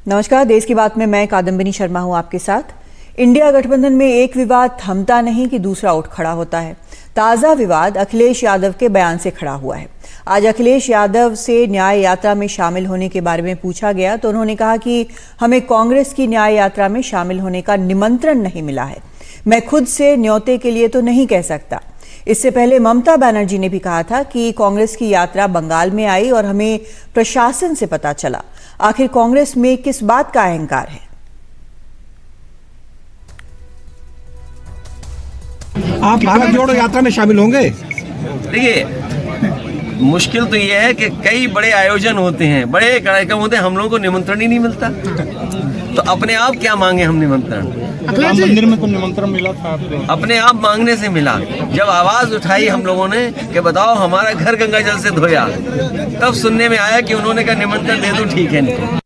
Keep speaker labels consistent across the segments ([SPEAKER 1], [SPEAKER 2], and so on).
[SPEAKER 1] नमस्कार, देश की बात में मैं कादम्बिनी शर्मा हूं आपके साथ। इंडिया गठबंधन में एक विवाद थमता नहीं कि दूसरा उठ खड़ा होता है। ताजा विवाद अखिलेश यादव के बयान से खड़ा हुआ है। आज अखिलेश यादव से न्याय यात्रा में शामिल होने के बारे में पूछा गया तो उन्होंने कहा कि हमें कांग्रेस की न्याय यात्रा में शामिल होने का निमंत्रण नहीं मिला है। मैं खुद से न्योते के लिए तो नहीं कह सकता। इससे पहले ममता बनर्जी ने भी कहा था कि कांग्रेस की यात्रा बंगाल में आई और हमें प्रशासन से पता चला। आखिर कांग्रेस में किस बात का अहंकार है?
[SPEAKER 2] आप भारत जोड़ो यात्रा में शामिल होंगे?
[SPEAKER 3] देखिए, मुश्किल तो ये है कि कई बड़े आयोजन होते हैं, बड़े कार्यक्रम होते हैं, हम लोगों को निमंत्रण ही नहीं मिलता। तो अपने आप क्या मांगे हम निमंत्रण?
[SPEAKER 2] राम मंदिर में तो निमंत्रण मिला था आपको?
[SPEAKER 3] अपने आप मांगने से मिला। जब आवाज उठाई हम लोगों ने कि बताओ हमारा घर गंगा जल से धोया, तब सुनने में आया कि उन्होंने कहा निमंत्रण दे दो, ठीक है नहीं।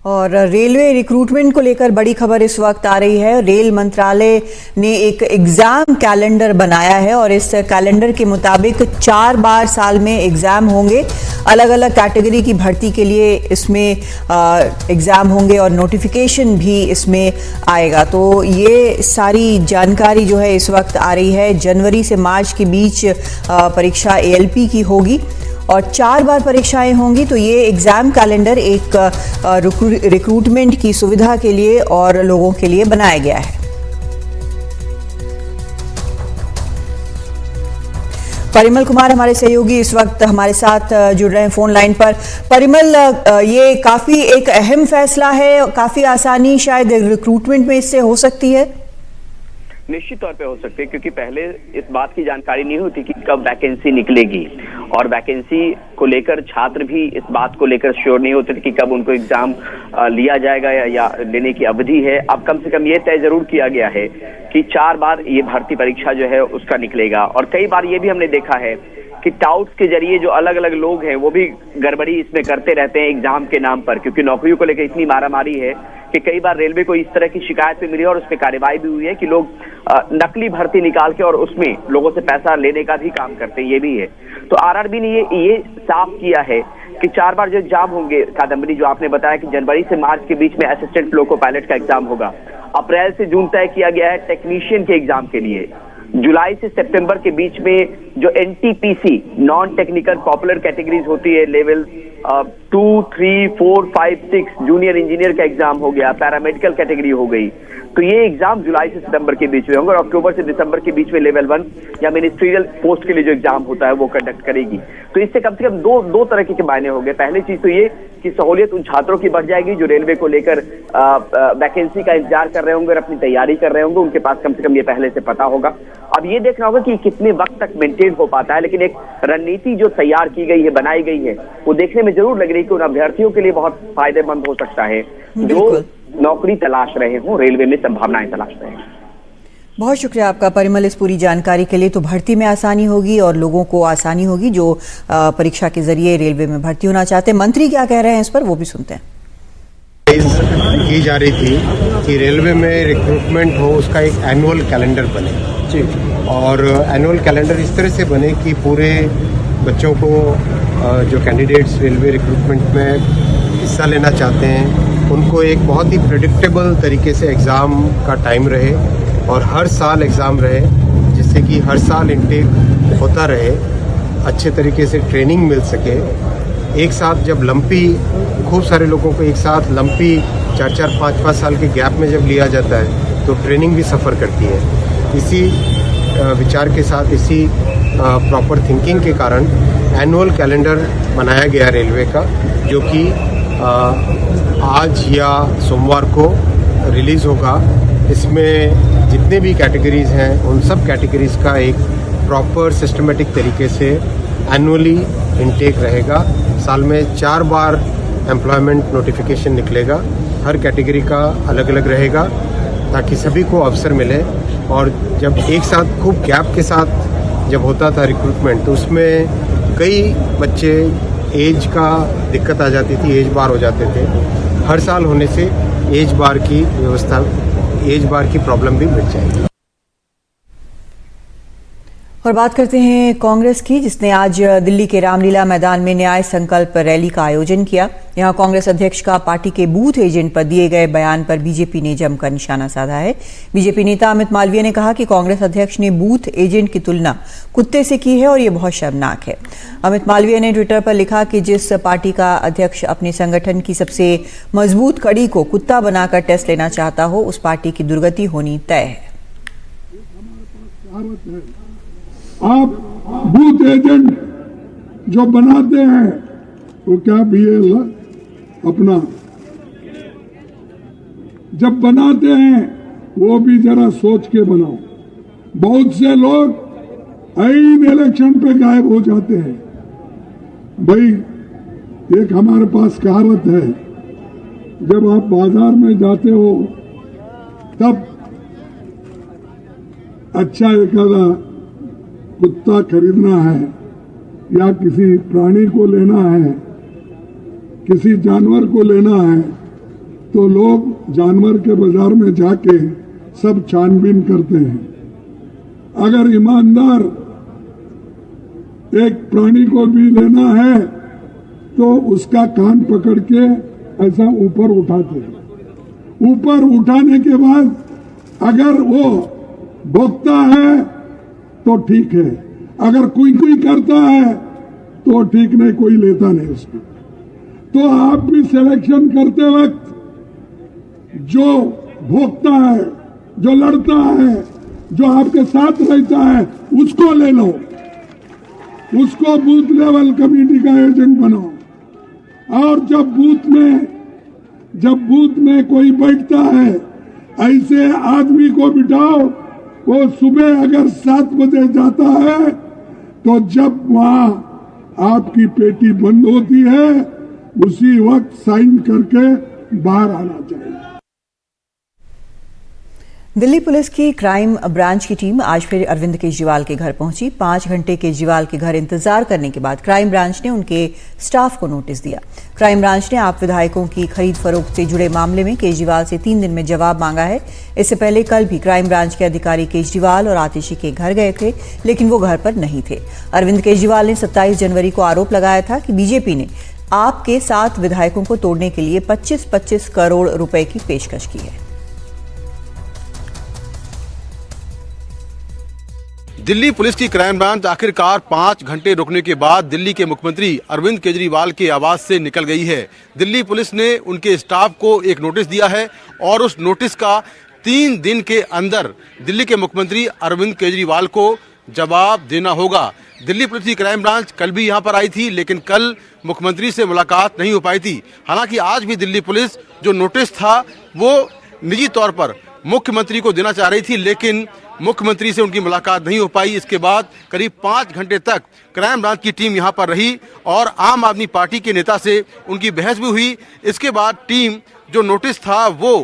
[SPEAKER 1] और रेलवे रिक्रूटमेंट को लेकर बड़ी खबर इस वक्त आ रही है। रेल मंत्रालय ने एक एग्जाम कैलेंडर बनाया है और इस कैलेंडर के मुताबिक 4 बार साल में एग्जाम होंगे। अलग अलग कैटेगरी की भर्ती के लिए इसमें एग्जाम होंगे और नोटिफिकेशन भी इसमें आएगा। तो ये सारी जानकारी जो है इस वक्त आ रही है। जनवरी से मार्च के बीच परीक्षा ALP की होगी और 4 बार परीक्षाएं होंगी। तो ये एग्जाम कैलेंडर एक रिक्रूटमेंट की सुविधा के लिए और लोगों के लिए बनाया गया है। परिमल कुमार हमारे सहयोगी इस वक्त हमारे साथ जुड़ रहे हैं फोन लाइन पर। परिमल, ये काफी एक अहम फैसला है, काफी आसानी शायद रिक्रूटमेंट में इससे हो सकती है।
[SPEAKER 4] निश्चित तौर पे हो सकते हैं, क्योंकि पहले इस बात की जानकारी नहीं होती कि कब वैकेंसी निकलेगी और वैकेंसी को लेकर छात्र भी इस बात को लेकर श्योर नहीं होते थे कि कब उनको एग्जाम लिया जाएगा या लेने की अवधि है। अब कम से कम ये तय जरूर किया गया है कि 4 बार ये भर्ती परीक्षा जो है उसका निकलेगा। और कई बार ये भी हमने देखा है कि टाउट्स के जरिए जो अलग अलग लोग हैं वो भी गड़बड़ी इसमें करते रहते हैं एग्जाम के नाम पर, क्योंकि नौकरियों को लेकर इतनी मारामारी है कि कई बार रेलवे को इस तरह की शिकायत भी मिली और उस पर कार्रवाई भी हुई है कि लोग नकली भर्ती निकाल के और उसमें लोगों से पैसा लेने का भी काम करते हैं। ये भी है। तो RRB ने ये साफ किया है कि 4 बार जो एग्जाम होंगे। कादम्बरी, जो आपने बताया कि जनवरी से मार्च के बीच में असिस्टेंट लोको पायलट का एग्जाम होगा। अप्रैल से जून तय किया गया है टेक्नीशियन के एग्जाम के लिए। जुलाई से सितंबर के बीच में जो NTPC non technical popular categories होती है, लेवल 2, 3, 4, 5, 6 जूनियर इंजीनियर का एग्जाम हो गया, पैरामेडिकल कैटेगरी हो गई। तो ये एग्जाम जुलाई से सितंबर के बीच में होंगे और अक्टूबर से दिसंबर के बीच में लेवल 1 या मिनिस्ट्रियल पोस्ट के लिए जो एग्जाम होता है वो कंडक्ट करेगी। तो इससे कम से कम दो तरह के मायने होंगे। पहली चीज तो ये कि सहूलियत उन छात्रों की बढ़ जाएगी जो रेलवे को लेकर वैकेंसी का इंतजार कर रहे होंगे और अपनी तैयारी कर रहे होंगे। उनके पास कम से कम ये पहले से पता होगा। अब ये देखना होगा कि कितने वक्त तक मेंटेन हो पाता है, लेकिन एक रणनीति जो तैयार की गई है, बनाई गई है, वो देखने में जरूर लग रही है कि उन अभ्यर्थियों के लिए बहुत फायदेमंद हो सकता है जो नौकरी तलाश रहे हों, रेलवे में संभावनाएं तलाश रहे हैं।
[SPEAKER 1] बहुत शुक्रिया आपका परिमल इस पूरी जानकारी के लिए। तो भर्ती में आसानी होगी और लोगों को आसानी होगी जो परीक्षा के जरिए रेलवे में भर्ती होना चाहते हैं। मंत्री क्या कह रहे हैं इस पर, वो भी सुनते हैं।
[SPEAKER 5] की जा रही थी कि रेलवे में रिक्रूटमेंट हो, उसका एक एनुअल कैलेंडर बने और एनुअल कैलेंडर इस तरह से बने कि पूरे बच्चों को जो कैंडिडेट्स रेलवे रिक्रूटमेंट में हिस्सा लेना चाहते हैं उनको एक बहुत ही प्रेडिक्टेबल तरीके से एग्ज़ाम का टाइम रहे और हर साल एग्ज़ाम रहे, जिससे कि हर साल इनटेक होता रहे, अच्छे तरीके से ट्रेनिंग मिल सके। एक साथ जब लंपी खूब सारे लोगों को एक साथ लंपी 4-4, 5-5 साल के गैप में जब लिया जाता है तो ट्रेनिंग भी सफ़र करती है। इसी विचार के साथ, इसी प्रॉपर थिंकिंग के कारण एनुअल कैलेंडर बनाया गया रेलवे का, जो कि आज या सोमवार को रिलीज़ होगा। इसमें जितने भी कैटेगरीज हैं उन सब कैटेगरीज का एक प्रॉपर सिस्टमेटिक तरीके से एनुअली इनटेक रहेगा। साल में 4 बार एम्प्लॉयमेंट नोटिफिकेशन निकलेगा, हर कैटेगरी का अलग अलग रहेगा ताकि सभी को अवसर मिले। और जब एक साथ खूब गैप के साथ जब होता था रिक्रूटमेंट तो उसमें कई बच्चे एज का दिक्कत आ जाती थी, एज बार हो जाते थे। हर साल होने से एज बार की व्यवस्था, एज बार की प्रॉब्लम भी मिट जाएगी।
[SPEAKER 1] और बात करते हैं कांग्रेस की, जिसने आज दिल्ली के रामलीला मैदान में न्याय संकल्प रैली का आयोजन किया। यहां कांग्रेस अध्यक्ष का पार्टी के बूथ एजेंट पर दिए गए बयान पर बीजेपी ने जमकर निशाना साधा है। बीजेपी नेता अमित मालवीय ने कहा कि कांग्रेस अध्यक्ष ने बूथ एजेंट की तुलना कुत्ते से की है और ये बहुत शर्मनाक है। अमित मालवीय ने ट्विटर पर लिखा कि जिस पार्टी का अध्यक्ष अपने संगठन की सबसे मजबूत कड़ी को कुत्ता बनाकर टेस्ट लेना चाहता हो, उस पार्टी की दुर्गति होनी तय है।
[SPEAKER 6] आप बूथ एजेंट जो बनाते हैं वो क्या भी है अपना, जब बनाते हैं वो भी जरा सोच के बनाओ। बहुत से लोग आइन इलेक्शन पे गायब हो जाते हैं। भाई एक हमारे पास कहावत है, जब आप बाजार में जाते हो तब अच्छा एकादा कुत्ता खरीदना है या किसी प्राणी को लेना है, किसी जानवर को लेना है, तो लोग जानवर के बाजार में जाके सब छानबीन करते हैं। अगर ईमानदार एक प्राणी को भी लेना है तो उसका कान पकड़ के ऐसा ऊपर उठाते हैं। ऊपर उठाने के बाद अगर वो भोंकता है तो ठीक है, अगर कोई करता है तो ठीक नहीं, कोई लेता नहीं उसको। तो आप भी सिलेक्शन करते वक्त जो भोंकता है, जो लड़ता है, जो आपके साथ रहता है, उसको ले लो, उसको बूथ लेवल कमेटी का एजेंट बनाओ। और जब बूथ में कोई बैठता है, ऐसे आदमी को बिठाओ। वो सुबह अगर 7 बजे जाता है तो जब वहां आपकी पेटी बंद होती है उसी वक्त साइन करके बाहर आना चाहिए।
[SPEAKER 1] दिल्ली पुलिस की क्राइम ब्रांच की टीम आज फिर अरविंद केजरीवाल के घर पहुंची। 5 घंटे केजरीवाल के घर इंतजार करने के बाद क्राइम ब्रांच ने उनके स्टाफ को नोटिस दिया। क्राइम ब्रांच ने आप विधायकों की खरीद फरोख्त से जुड़े मामले में केजरीवाल से 3 दिन में जवाब मांगा है। इससे पहले कल भी क्राइम ब्रांच के अधिकारी केजरीवाल और आतिशी के घर गए थे, लेकिन वो घर पर नहीं थे। अरविंद केजरीवाल ने 27 जनवरी को आरोप लगाया था कि बीजेपी ने आप के 7 विधायकों को तोड़ने के लिए 25-25 करोड़ रुपए की पेशकश की है।
[SPEAKER 7] दिल्ली पुलिस की क्राइम ब्रांच आखिरकार 5 घंटे रुकने के बाद दिल्ली के मुख्यमंत्री अरविंद केजरीवाल के आवास से निकल गई है। दिल्ली पुलिस ने उनके स्टाफ को एक नोटिस दिया है और उस नोटिस का 3 दिन के अंदर दिल्ली के मुख्यमंत्री अरविंद केजरीवाल को जवाब देना होगा। दिल्ली पुलिस की क्राइम ब्रांच कल भी यहां पर आई थी, लेकिन कल मुख्यमंत्री से मुलाकात नहीं हो पाई थी। हालांकि आज भी दिल्ली पुलिस जो नोटिस था वो निजी तौर पर मुख्यमंत्री को देना चाह रही थी, लेकिन मुख्यमंत्री से उनकी मुलाकात नहीं हो पाई। इसके बाद करीब 5 घंटे तक क्राइम ब्रांच की टीम यहां पर रही और आम आदमी पार्टी के नेता से उनकी बहस भी हुई। इसके बाद टीम जो नोटिस था वो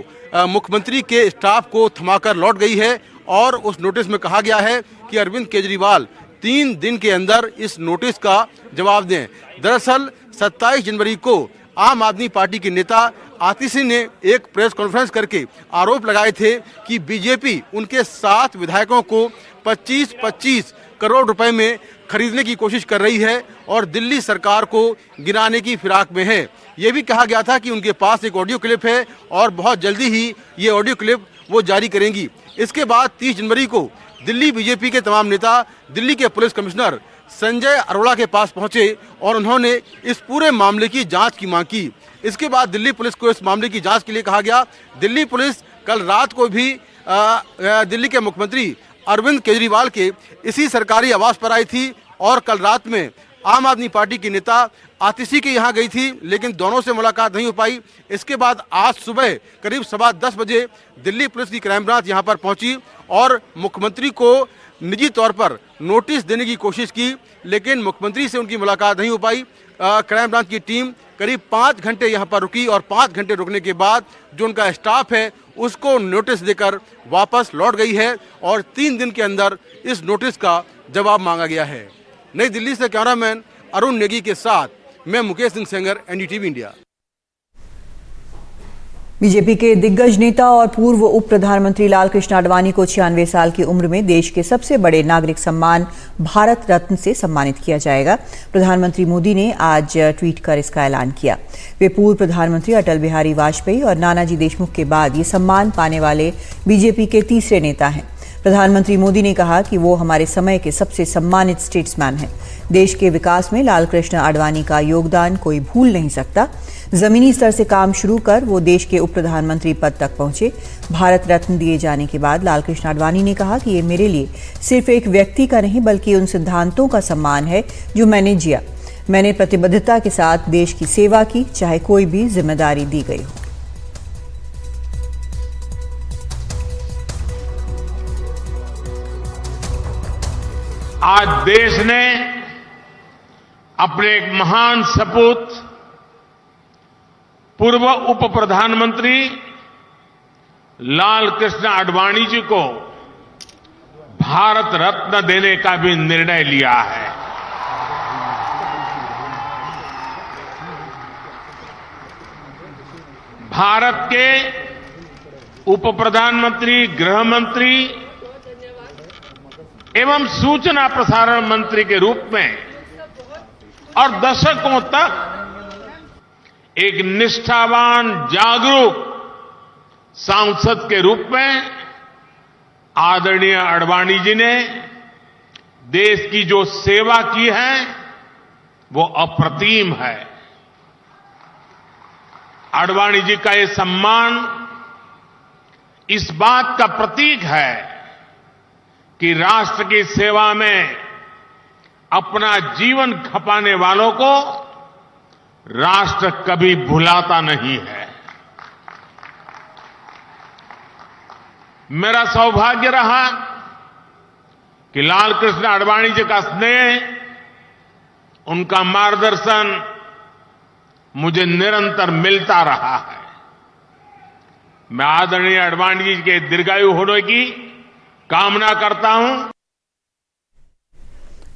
[SPEAKER 7] मुख्यमंत्री के स्टाफ को थमाकर लौट गई है और उस नोटिस में कहा गया है कि अरविंद केजरीवाल 3 दिन के अंदर इस नोटिस का जवाब दें। दरअसल 27 जनवरी को आम आदमी पार्टी के नेता आतिशी ने एक प्रेस कॉन्फ्रेंस करके आरोप लगाए थे कि बीजेपी उनके 7 विधायकों को 25-25 करोड़ रुपए में खरीदने की कोशिश कर रही है और दिल्ली सरकार को गिराने की फिराक में है। ये भी कहा गया था कि उनके पास एक ऑडियो क्लिप है और बहुत जल्दी ही ये ऑडियो क्लिप वो जारी करेंगी। इसके बाद 30 जनवरी को दिल्ली बीजेपी के तमाम नेता दिल्ली के पुलिस कमिश्नर संजय अरोड़ा के पास पहुंचे और उन्होंने इस पूरे मामले की जांच की मांग की। इसके बाद दिल्ली पुलिस को इस मामले की जांच के लिए कहा गया। दिल्ली पुलिस कल रात को भी दिल्ली के मुख्यमंत्री अरविंद केजरीवाल के इसी सरकारी आवास पर आई थी और कल रात में आम आदमी पार्टी की नेता आतिशी के यहाँ गई थी, लेकिन दोनों से मुलाकात नहीं हो पाई। इसके बाद आज सुबह करीब 10:15 बजे दिल्ली पुलिस की क्राइम ब्रांच यहाँ पर पहुंची और मुख्यमंत्री को निजी तौर पर नोटिस देने की कोशिश की, लेकिन मुख्यमंत्री से उनकी मुलाकात नहीं हो पाई। क्राइम ब्रांच की टीम करीब 5 घंटे यहाँ पर रुकी और 5 घंटे रुकने के बाद जो उनका स्टाफ है उसको नोटिस देकर वापस लौट गई है और 3 दिन के अंदर इस नोटिस का जवाब मांगा गया है। नई दिल्ली से कैमरामैन अरुण नेगी के साथ मैं Mukesh Singh Sengar, NDTV India.
[SPEAKER 1] BJP के दिग्गज नेता और पूर्व उप प्रधानमंत्री लाल कृष्ण आडवाणी को 96 साल की उम्र में देश के सबसे बड़े नागरिक सम्मान भारत रत्न से सम्मानित किया जाएगा। प्रधानमंत्री मोदी ने आज ट्वीट कर इसका ऐलान किया। वे पूर्व प्रधानमंत्री अटल बिहारी वाजपेयी और नानाजी देशमुख के बाद ये सम्मान पाने वाले बीजेपी के तीसरे नेता हैं। प्रधानमंत्री मोदी ने कहा कि वो हमारे समय के सबसे सम्मानित स्टेट्समैन हैं। देश के विकास में लाल कृष्ण आडवाणी का योगदान कोई भूल नहीं सकता। जमीनी स्तर से काम शुरू कर वो देश के उप प्रधानमंत्री पद तक पहुंचे। भारत रत्न दिए जाने के बाद लाल कृष्ण आडवाणी ने कहा कि ये मेरे लिए सिर्फ एक व्यक्ति का नहीं बल्कि उन सिद्धांतों का सम्मान है जो मैंने जिया। मैंने प्रतिबद्धता के साथ देश की सेवा की, चाहे कोई भी जिम्मेदारी दी गई हो।
[SPEAKER 8] आज देश ने अपने एक महान सपूत पूर्व उप प्रधानमंत्री लाल कृष्ण आडवाणी जी को भारत रत्न देने का भी निर्णय लिया है। भारत के उप प्रधानमंत्री, गृह मंत्री एवं सूचना प्रसारण मंत्री के रूप में और दशकों तक एक निष्ठावान, जागरूक सांसद के रूप में आदरणीय आडवाणी जी ने देश की जो सेवा की है वो अप्रतिम है। आडवाणी जी का ये सम्मान इस बात का प्रतीक है कि राष्ट्र की सेवा में अपना जीवन खपाने वालों को राष्ट्र कभी भुलाता नहीं है। मेरा सौभाग्य रहा कि लाल कृष्ण आडवाणी जी का स्नेह, उनका मार्गदर्शन मुझे निरंतर मिलता रहा है। मैं आदरणीय आडवाणी जी के दीर्घायु होने की कामना करता हूं।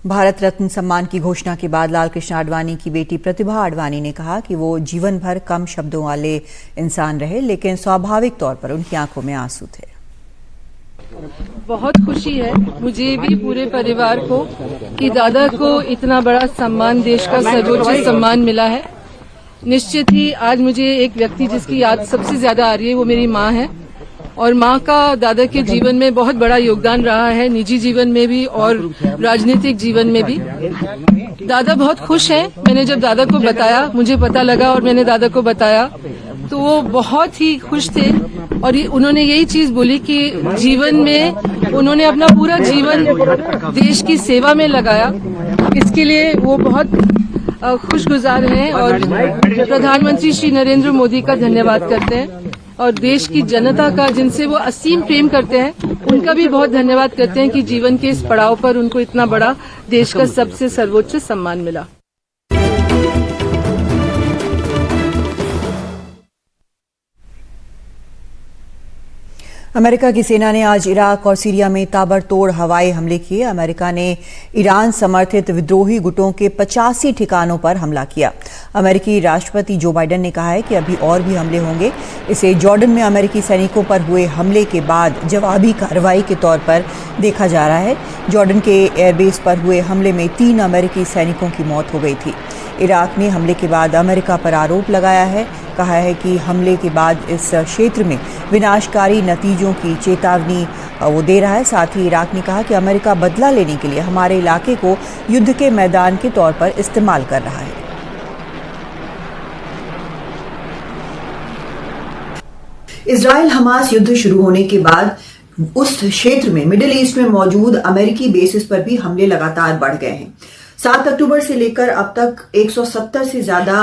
[SPEAKER 1] भारत रत्न सम्मान की घोषणा के बाद लाल कृष्ण आडवाणी की बेटी प्रतिभा आडवाणी ने कहा कि वो जीवन भर कम शब्दों वाले इंसान रहे, लेकिन स्वाभाविक तौर पर उनकी आंखों में आंसू थे।
[SPEAKER 9] बहुत खुशी है मुझे भी, पूरे परिवार को, कि दादा को इतना बड़ा सम्मान, देश का सर्वोच्च सम्मान मिला है। निश्चित ही आज मुझे एक व्यक्ति जिसकी याद सबसे ज्यादा आ रही है वो मेरी माँ है, और माँ का दादा के जीवन में बहुत बड़ा योगदान रहा है, निजी जीवन में भी और राजनीतिक जीवन में भी। दादा बहुत खुश हैं। मैंने जब दादा को बताया, मुझे पता लगा और मैंने दादा को बताया, तो वो बहुत ही खुश थे। और उन्होंने यही चीज बोली कि जीवन में उन्होंने अपना पूरा जीवन देश की सेवा में लगाया। इसके लिए वो बहुत खुशगुजार हैं और प्रधानमंत्री श्री नरेंद्र मोदी का धन्यवाद करते हैं, और देश की जनता का, जिनसे वो असीम प्रेम करते हैं, उनका भी बहुत धन्यवाद करते हैं कि जीवन के इस पड़ाव पर उनको इतना बड़ा देश का सबसे सर्वोच्च सम्मान मिला।
[SPEAKER 1] अमेरिका की सेना ने आज इराक और सीरिया में ताबड़तोड़ हवाई हमले किए। अमेरिका ने ईरान समर्थित विद्रोही गुटों के 85 ठिकानों पर हमला किया। अमेरिकी राष्ट्रपति जो बाइडेन ने कहा है कि अभी और भी हमले होंगे। इसे जॉर्डन में अमेरिकी सैनिकों पर हुए हमले के बाद जवाबी कार्रवाई के तौर पर देखा जा रहा है। जॉर्डन के एयरबेस पर हुए हमले में 3 अमेरिकी सैनिकों की मौत हो गई थी। इराक ने हमले के बाद अमेरिका पर आरोप लगाया है, कहा है कि हमले के बाद इस क्षेत्र में विनाशकारी नतीजों की चेतावनी वो दे रहा है। साथ ही इराक ने कहा कि अमेरिका बदला लेने के लिए हमारे इलाके को युद्ध के मैदान के तौर पर इस्तेमाल कर रहा है। इजराइल हमास युद्ध शुरू होने के बाद उस क्षेत्र में, मिडिल ईस्ट में मौजूद अमेरिकी बेसिस पर भी हमले लगातार बढ़ गए हैं। 7 अक्टूबर से लेकर अब तक 170 से ज्यादा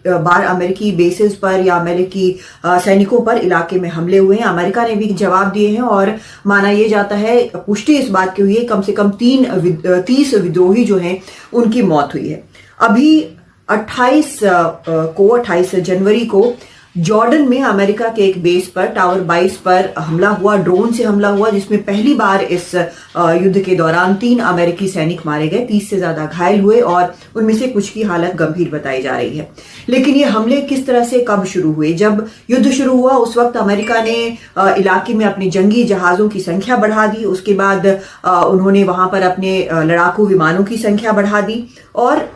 [SPEAKER 1] बार अमेरिकी बेसिस पर या अमेरिकी सैनिकों पर इलाके में हमले हुए हैं। अमेरिका ने भी जवाब दिए हैं और माना यह जाता है, पुष्टि इस बात की हुई है, कम से कम 30 विद्रोही जो हैं उनकी मौत हुई है। अभी 28 जनवरी को जॉर्डन में अमेरिका के एक बेस पर टावर 22 पर हमला हुआ, ड्रोन से हमला हुआ, जिसमें पहली बार इस युद्ध के दौरान 3 अमेरिकी सैनिक मारे गए, 30 से ज्यादा घायल हुए और उनमें से कुछ की हालत गंभीर बताई जा रही है। लेकिन ये हमले किस तरह से कब शुरू हुए? जब युद्ध शुरू हुआ उस वक्त अमेरिका ने इलाके में अपने जंगी जहाजों की संख्या बढ़ा दी। उसके बाद उन्होंने वहां पर अपने लड़ाकू विमानों की संख्या बढ़ा दी और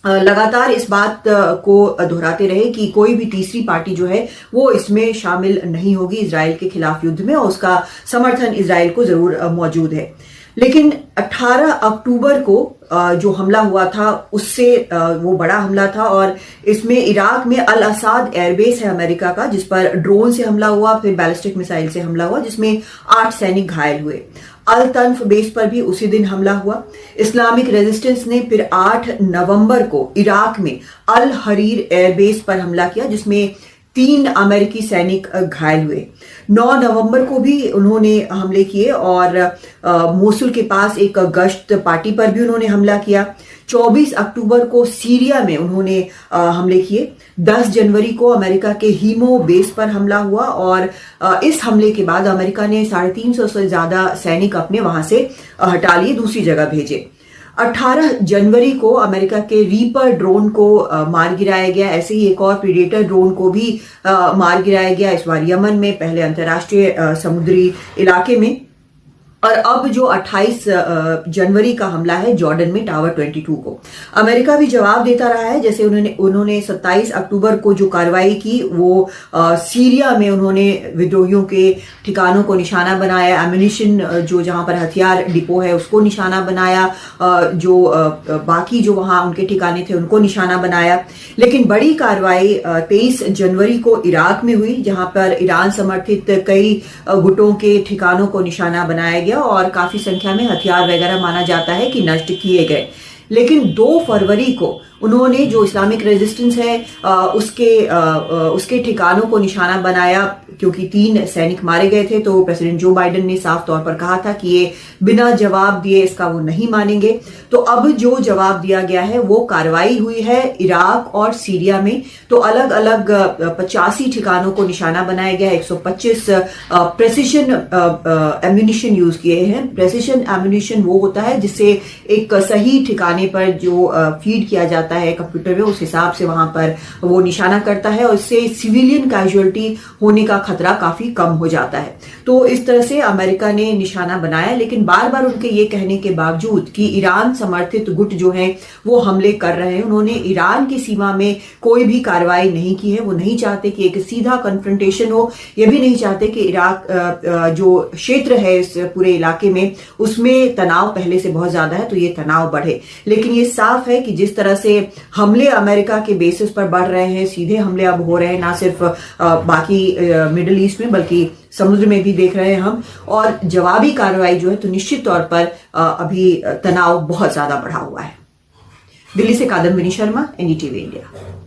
[SPEAKER 1] लगातार इस बात को दोहराते रहे कि कोई भी तीसरी पार्टी जो है वो इसमें शामिल नहीं होगी इजराइल के खिलाफ युद्ध में, और उसका समर्थन इजराइल को जरूर मौजूद है। लेकिन 18 अक्टूबर को जो हमला हुआ था उससे वो बड़ा हमला था और इसमें इराक में अल असाद एयरबेस है अमेरिका का, जिस पर ड्रोन से हमला हुआ, फिर बैलिस्टिक मिसाइल से हमला हुआ, जिसमें 8 सैनिक घायल हुए। अल तन्फ बेस पर भी उसी दिन हमला हुआ। इस्लामिक रेजिस्टेंस ने फिर 8 नवंबर को इराक में अल हरीर एयरबेस पर हमला किया, जिसमें 3 अमेरिकी सैनिक घायल हुए। 9 नवंबर को भी उन्होंने हमले किए और मोसुल के पास एक गश्त पार्टी पर भी उन्होंने हमला किया। 24 अक्टूबर को सीरिया में उन्होंने हमले किए। 10 जनवरी को अमेरिका के हीमो बेस पर हमला हुआ और इस हमले के बाद अमेरिका ने 350 से ज्यादा सैनिक अपने वहां से हटा लिए, दूसरी जगह भेजे। 18 जनवरी को अमेरिका के रीपर ड्रोन को मार गिराया गया। ऐसे ही एक और प्रीडेटर ड्रोन को भी मार गिराया गया, इस बार यमन में, पहले अंतर्राष्ट्रीय समुद्री इलाके में। और अब जो 28 जनवरी का हमला है जॉर्डन में टावर 22 को, अमेरिका भी जवाब देता रहा है। जैसे उन्होंने 27 अक्टूबर को जो कार्रवाई की वो सीरिया में उन्होंने विद्रोहियों के ठिकानों को निशाना बनाया, एम्युनिशन जो जहां पर हथियार डिपो है उसको निशाना बनाया, जो बाकी जो वहां उनके ठिकाने थे उनको निशाना बनाया। लेकिन बड़ी कार्रवाई 23 जनवरी को इराक में हुई, जहां पर ईरान समर्थित कई गुटों के ठिकानों को निशाना बनाया गया और काफी संख्या में हथियार वगैरह माना जाता है कि नष्ट किए गए। लेकिन 2 फरवरी को उन्होंने जो इस्लामिक रेजिस्टेंस है उसके ठिकानों को निशाना बनाया, क्योंकि 3 सैनिक मारे गए थे। तो प्रेसिडेंट जो बाइडेन ने साफ तौर पर कहा था कि ये बिना जवाब दिए इसका वो नहीं मानेंगे। तो अब जो जवाब दिया गया है वो कार्रवाई हुई है इराक और सीरिया में। तो अलग अलग 85 ठिकानों को निशाना बनाया गया है। 125 प्रेसिशन एम्युनिशन यूज किए हैं। प्रेसिशन एम्युनिशन वो होता है जिससे एक सही ठिकाने पर जो फीड किया जाता है कंप्यूटर में, उस हिसाब से वहां पर वो निशाना करता है और इससे सिविलियन कैजुअलिटी होने का खतरा काफी कम हो जाता है। तो इस तरह से अमेरिका ने निशाना बनाया। लेकिन बार बार उनके ये कहने के बावजूद कि ईरान समर्थित गुट जो हैं वो हमले कर रहे हैं, उन्होंने ईरान की सीमा में कोई भी कार्रवाई नहीं की है। वो नहीं चाहते कि एक सीधा कन्फ्रंटेशन हो, ये भी नहीं चाहते कि इराक जो क्षेत्र है इस पूरे इलाके में उसमें तनाव पहले से बहुत ज्यादा है, तो ये तनाव बढ़े। लेकिन ये साफ है कि जिस तरह से हमले अमेरिका के बेसिस पर बढ़ रहे हैं, सीधे हमले अब हो रहे हैं, ना सिर्फ बाकी मिडिल ईस्ट में बल्कि समुद्र में भी देख रहे हैं हम, और जवाबी कार्रवाई जो है तो निश्चित तौर पर अभी तनाव बहुत ज्यादा बढ़ा हुआ है। दिल्ली से कादम्बिनी शर्मा, एनडीटीवी इंडिया।